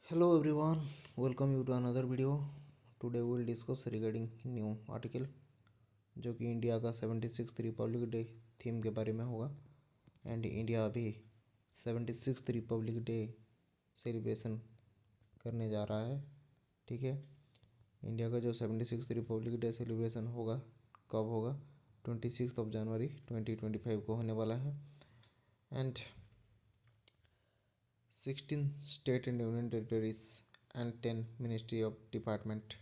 Hello everyone, welcome you to another video. Today we will discuss regarding new article जो कि India का 76th Republic day theme के बारे में होगा। एंड इंडिया अभी 76th रिपब्लिक डे सेलिब्रेशन करने जा रहा है। ठीक है, इंडिया का जो 76th रिपब्लिक डे सेलिब्रेशन होगा कब होगा? 26 जनवरी 2025 को होने वाला है। And 16 state and union territories and 10 ministry of department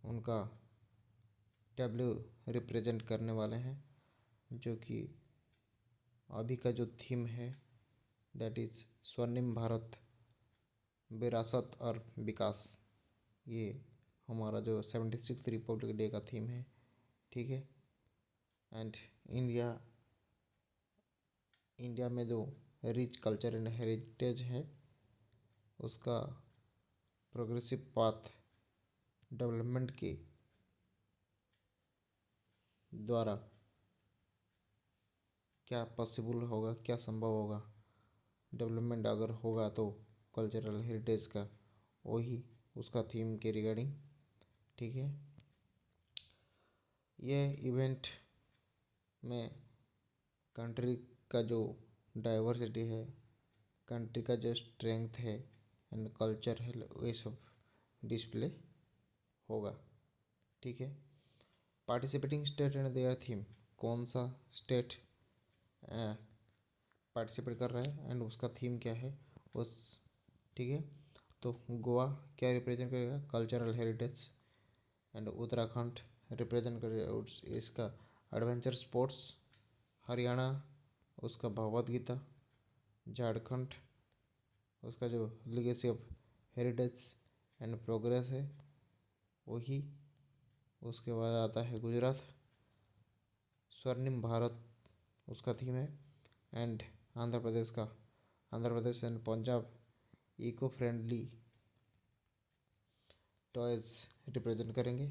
उनका डब्ल्यू रिप्रेजेंट करने वाले हैं, जो कि अभी का जो थीम है दैट इज़ स्वर्णिम भारत, विरासत और विकास। ये हमारा जो 76th रिपब्लिक डे का थीम है। ठीक है, एंड इंडिया में जो रिच कल्चर एंड हेरिटेज है उसका प्रोग्रेसिव पाथ डेवलपमेंट के द्वारा क्या पॉसिबल होगा, क्या संभव होगा। डेवलपमेंट अगर होगा तो कल्चरल हेरिटेज का वही उसका थीम के रिगार्डिंग। ठीक है, यह इवेंट में कंट्री का जो डाइवर्सिटी है, कंट्री का जो स्ट्रेंथ है एंड कल्चर है, ये सब डिस्प्ले होगा। ठीक है, participating state and their theme, कौन सा स्टेट पार्टिसिपेट कर रहा है एंड उसका थीम क्या है उस। ठीक है, तो गोवा क्या रिप्रेजेंट करेगा? Cultural heritage. And Uttarakhand represent करेगा इसका एडवेंचर स्पोर्ट्स। हरियाणा उसका भगवद गीता। झारखंड उसका जो legacy of heritage and progress है वही। उसके बाद आता है गुजरात, स्वर्णिम भारत उसका थीम है। And Andhra Pradesh and Punjab eco friendly toys represent करेंगे।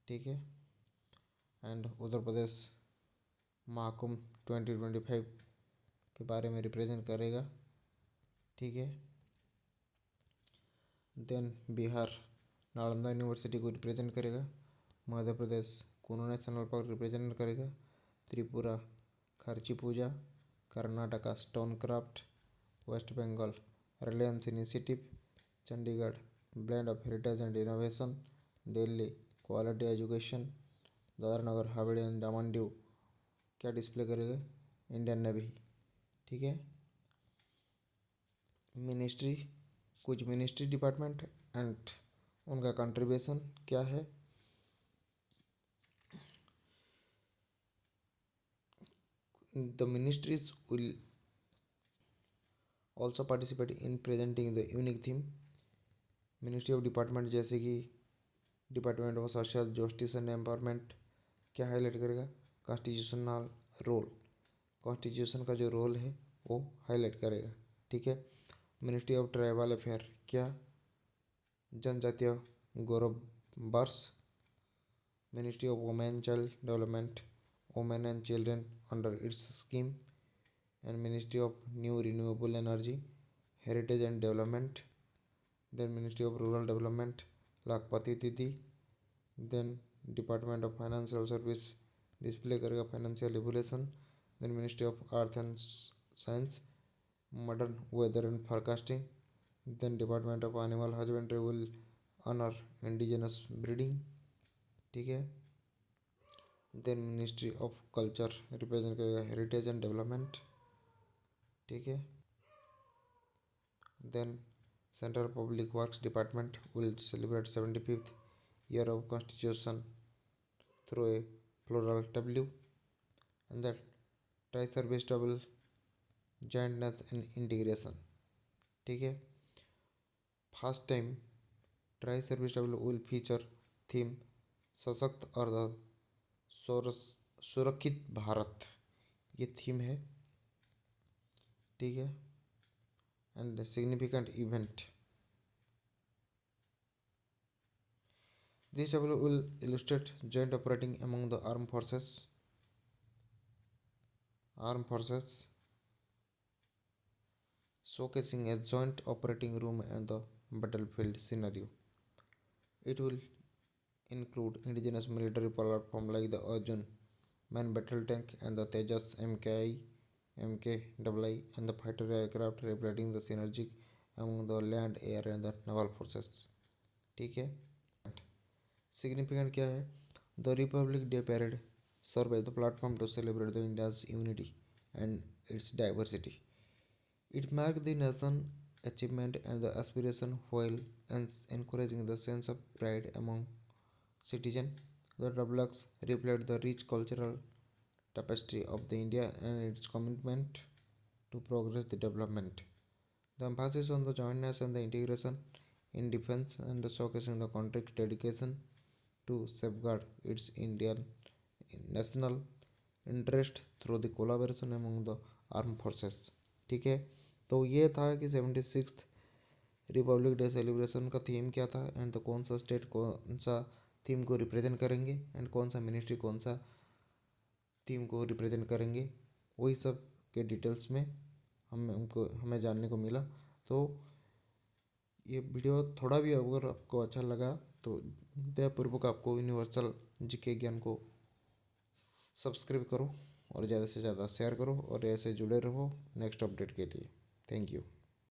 ठीक है, एंड उत्तर प्रदेश महाकुंभ 2025 के बारे में रिप्रेजेंट करेगा। ठीक है, देन बिहार नालंदा यूनिवर्सिटी को रिप्रेजेंट करेगा। Madhya Pradesh Kuno national park represent करेगा। Tripura Kharchi Puja. Karnataka stone craft. West Bengal Reliance initiative. Chandigarh blend of heritage and innovation. Delhi quality education. Dadra Nagar Haveli and Daman Diu क्या डिस्प्ले करेगा? Indian navy. ठीक है, मिनिस्ट्री, कुछ मिनिस्ट्री डिपार्टमेंट एंड उनका कंट्रीब्यूशन क्या है। The ministries will also participate in presenting the unique theme. Ministry of department जैसे कि department of social justice and empowerment क्या हाईलाइट करेगा? कॉन्स्टिट्यूशनल रोल, कॉन्स्टिट्यूशन का जो रोल है वो हाईलाइट करेगा। ठीक है, मिनिस्ट्री ऑफ ट्राइबल अफेयर क्या? Janjatiya Gaurav Varsh. Ministry of women child development, women and children under its scheme. And ministry of new renewable energy, heritage and development. Then ministry of rural development, Lakhpati Didi. Then department of financial service display करेगा financial revolution. Then ministry of earth and science, modern weather and forecasting. Then department of animal husbandry will honour indigenous breeding. ठीक है, then ministry of culture represent करेगा heritage and development. ठीक है, then central public works department will celebrate 75th year of constitution through a floral W. And that tri service double jointness and integration. ठीक है, first time tri service W will feature theme सशक्त और सुरक्षित भारत, ये theme है। ठीक है, and significant event, this W will illustrate joint operating among the armed forces showcasing a joint operating room and the battlefield scenario. It will include indigenous military platforms like the Arjun main battle tank and the Tejas MKI, MKII and the fighter aircraft representing the synergy among the land, air and the naval forces. ठीक है. Significant क्या है? The Republic Day Parade serves as the platform to celebrate the India's unity and its diversity. It marks the nation's achievement and the aspiration while encouraging the sense of pride among citizens. The developments reflect the rich cultural tapestry of the India and its commitment to progress the development. The emphasis on the jointness and the integration in defense and the showcasing the country's dedication to safeguard its Indian national interest through the collaboration among the armed forces. ठीक है. तो ये था कि 76th Republic day celebration का theme क्या था and तो कौन सा स्टेट कौन सा थीम को रिप्रेजेंट करेंगे एंड कौन सा मिनिस्ट्री कौन सा थीम को रिप्रेजेंट करेंगे, वही सब के डिटेल्स में हमें जानने को मिला. तो ये वीडियो थोड़ा भी अगर आपको अच्छा लगा तो दयापूर्वक आपको यूनिवर्सल जीके ज्ञान को सब्सक्राइब करो और ज़्यादा से ज़्यादा शेयर करो और ऐसे जुड़े रहो नेक्स्ट अपडेट के लिए. Thank you.